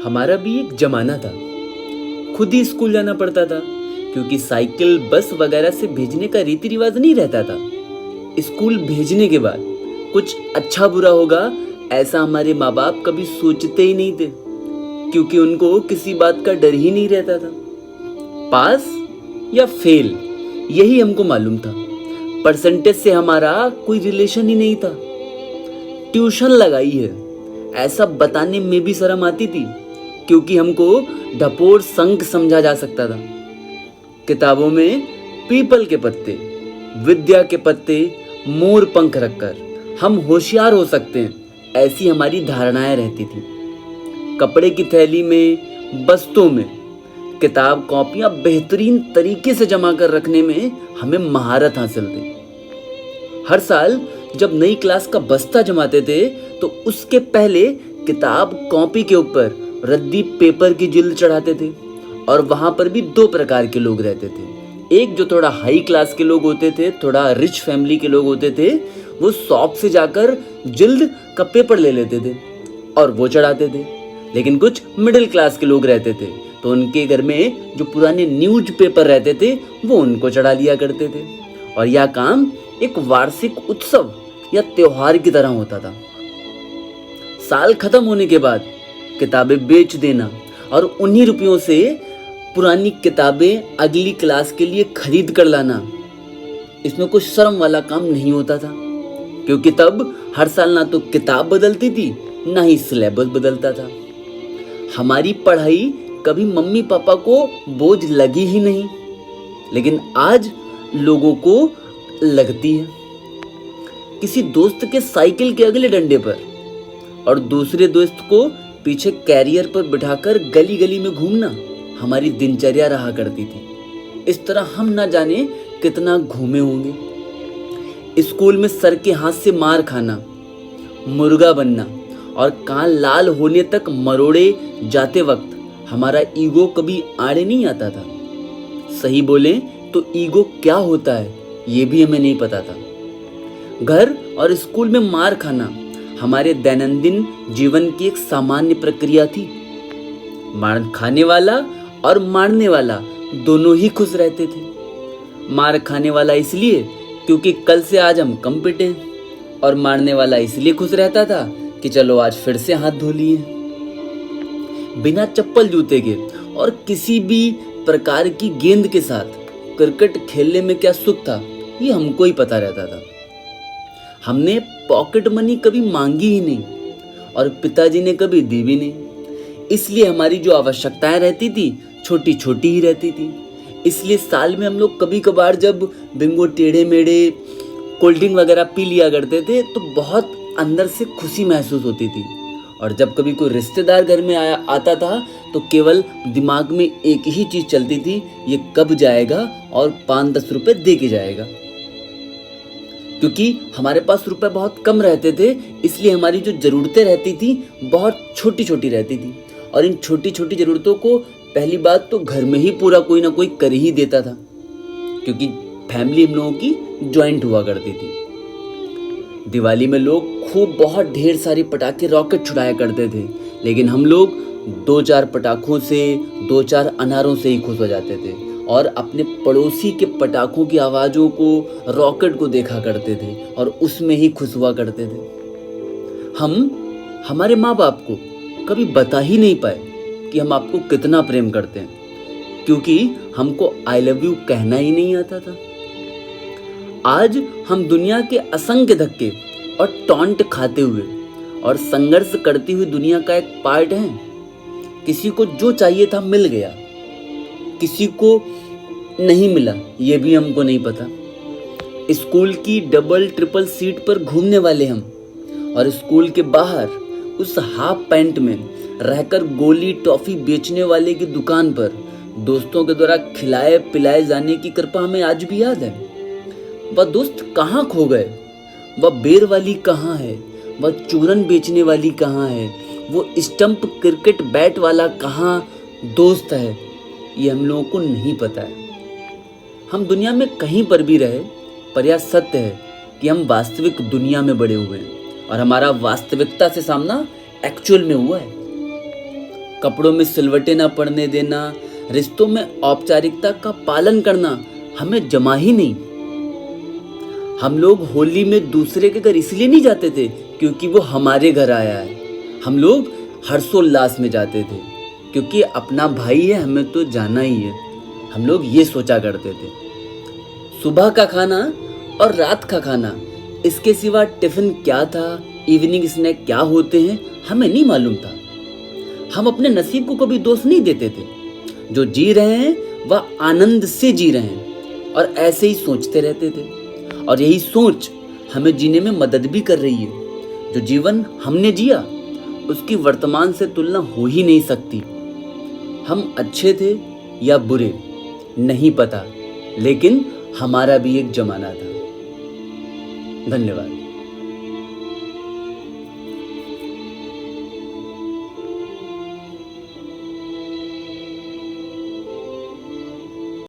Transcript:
हमारा भी एक जमाना था, खुद ही स्कूल जाना पड़ता था क्योंकि साइकिल बस वगैरह से भेजने का रीति रिवाज नहीं रहता था। स्कूल भेजने के बाद कुछ अच्छा बुरा होगा ऐसा हमारे माँ बाप कभी सोचते ही नहीं थे, क्योंकि उनको किसी बात का डर ही नहीं रहता था। पास या फेल यही हमको मालूम था, परसेंटेज से हमारा कोई रिलेशन ही नहीं था। ट्यूशन लगाई है ऐसा बताने में भी शर्म आती थी, क्योंकि हमको ढपोर संक समझा जा सकता था। किताबों में पीपल के पत्ते, विद्या के पत्ते, मोर पंख रखकर हम होशियार हो सकते हैं, ऐसी हमारी धारणाएं रहती थी। कपड़े की थैली में, बस्तों में किताब कॉपियां बेहतरीन तरीके से जमा कर रखने में हमें महारत हासिल थी। हर साल जब नई क्लास का बस्ता जमाते थे तो उसके पहले किताब कॉपी के ऊपर रद्दी पेपर की जिल्द चढ़ाते थे। और वहां पर भी दो प्रकार के लोग रहते थे। एक जो थोड़ा हाई क्लास के लोग होते थे, थोड़ा रिच फैमिली के लोग होते थे, वो शॉप से जाकर जिल्द का पेपर ले लेते थे और वो चढ़ाते थे। लेकिन कुछ मिडिल क्लास के लोग रहते थे तो उनके घर में जो पुराने न्यूज पेपर रहते थे वो उनको चढ़ा लिया करते थे। और यह काम एक वार्षिक उत्सव या त्योहार की तरह होता था। साल खत्म होने के बाद किताबें बेच देना और उन्हीं रुपयों से पुरानी किताबें अगली क्लास के लिए खरीद कर लाना, इसमें कुछ शर्म वाला काम नहीं होता था, क्योंकि तब हर साल ना तो किताब बदलती थी ना ही सिलेबस बदलता था। हमारी पढ़ाई कभी मम्मी पापा को बोझ लगी ही नहीं, लेकिन आज लोगों को लगती है। किसी दोस्त के साइकिल के अगले डंडे पर और दूसरे दोस्त को पीछे कैरियर पर बिठाकर गली गली में घूमना हमारी दिनचर्या रहा करती थी। इस तरह हम ना जाने कितना घूमे होंगे। स्कूल में सर के हाथ से मार खाना, मुर्गा बनना और कान लाल होने तक मरोड़े जाते वक्त हमारा ईगो कभी आड़े नहीं आता था। सही बोले तो ईगो क्या होता है ये भी हमें नहीं पता था। घर और स्कूल में मार खाना हमारे दैनंदिन जीवन की एक सामान्य प्रक्रिया थी। मार खाने वाला और मारने वाला दोनों ही खुश रहते थे। मार खाने वाला इसलिए क्योंकि कल से आज हम कम पिटे, और मारने वाला इसलिए खुश रहता था कि चलो आज फिर से हाथ धो लिए। बिना चप्पल जूते के और किसी भी प्रकार की गेंद के साथ क्रिकेट खेलने में क्या सुख था ये हमको ही पता रहता था। हमने पॉकेट मनी कभी मांगी ही नहीं और पिताजी ने कभी दी भी नहीं, इसलिए हमारी जो आवश्यकताएं रहती थी छोटी छोटी ही रहती थी। इसलिए साल में हम लोग कभी कभार जब बिंगो टेढ़े मेढ़े कोल्ड ड्रिंक वगैरह पी लिया करते थे तो बहुत अंदर से खुशी महसूस होती थी। और जब कभी कोई रिश्तेदार घर में आता था तो केवल दिमाग में एक ही चीज़ चलती थी, ये कब जाएगा और 5-10 रुपए दे के जाएगा। क्योंकि हमारे पास रुपए बहुत कम रहते थे, इसलिए हमारी जो ज़रूरतें रहती थी बहुत छोटी छोटी रहती थी। और इन छोटी छोटी ज़रूरतों को पहली बात तो घर में ही पूरा कोई ना कोई कर ही देता था, क्योंकि फैमिली हम लोगों की जॉइंट हुआ करती थी। दिवाली में लोग खूब बहुत ढेर सारी पटाखे रॉकेट छुड़ाया करते थे, लेकिन हम लोग 2-4 पटाखों से, 2-4 अनारों से ही खुश हो जाते थे और अपने पड़ोसी के पटाखों की आवाज़ों को, रॉकेट को देखा करते थे और उसमें ही खुश हुआ करते थे। हम हमारे माँ बाप को कभी बता ही नहीं पाए कि हम आपको कितना प्रेम करते हैं, क्योंकि हमको आई लव यू कहना ही नहीं आता था। आज हम दुनिया के असंख्य धक्के और टॉन्ट खाते हुए और संघर्ष करती हुई दुनिया का एक पार्ट हैं। किसी को जो चाहिए था मिल गया, किसी को नहीं मिला ये भी हमको नहीं पता। स्कूल की डबल ट्रिपल सीट पर घूमने वाले हम, और स्कूल के बाहर उस हाफ पैंट में रहकर गोली टॉफी बेचने वाले की दुकान पर दोस्तों के द्वारा खिलाए पिलाए जाने की कृपा हमें आज भी याद है। वह दोस्त कहाँ खो गए, वह बेर वाली कहाँ है, वह चूरन बेचने वाली कहाँ है, वो स्टंप क्रिकेट बैट वाला कहाँ दोस्त है, ये हम लोगों को नहीं पता है। हम दुनिया में कहीं पर भी रहे, पर यह सत्य है कि हम वास्तविक दुनिया में बड़े हुए हैं और हमारा वास्तविकता से सामना एक्चुअल में हुआ है। कपड़ों में सिलवटें ना पड़ने देना, रिश्तों में औपचारिकता का पालन करना हमें जमा ही नहीं। हम लोग होली में दूसरे के घर इसलिए नहीं जाते थे क्योंकि वो हमारे घर आया है। हम लोग हर्षोल्लास में जाते थे क्योंकि अपना भाई है, हमें तो जाना ही है। हम लोग ये सोचा करते थे। सुबह का खाना और रात का खाना, इसके सिवा टिफिन क्या था, इवनिंग स्नैक क्या होते हैं, हमें नहीं मालूम था। हम अपने नसीब को कभी दोष नहीं देते थे। जो जी रहे हैं वह आनंद से जी रहे हैं और ऐसे ही सोचते रहते थे। और यही सोच हमें जीने में मदद भी कर रही है। जो जीवन हमने जिया उसकी वर्तमान से तुलना हो ही नहीं सकती। हम अच्छे थे या बुरे नहीं पता, लेकिन हमारा भी एक जमाना था। धन्यवाद।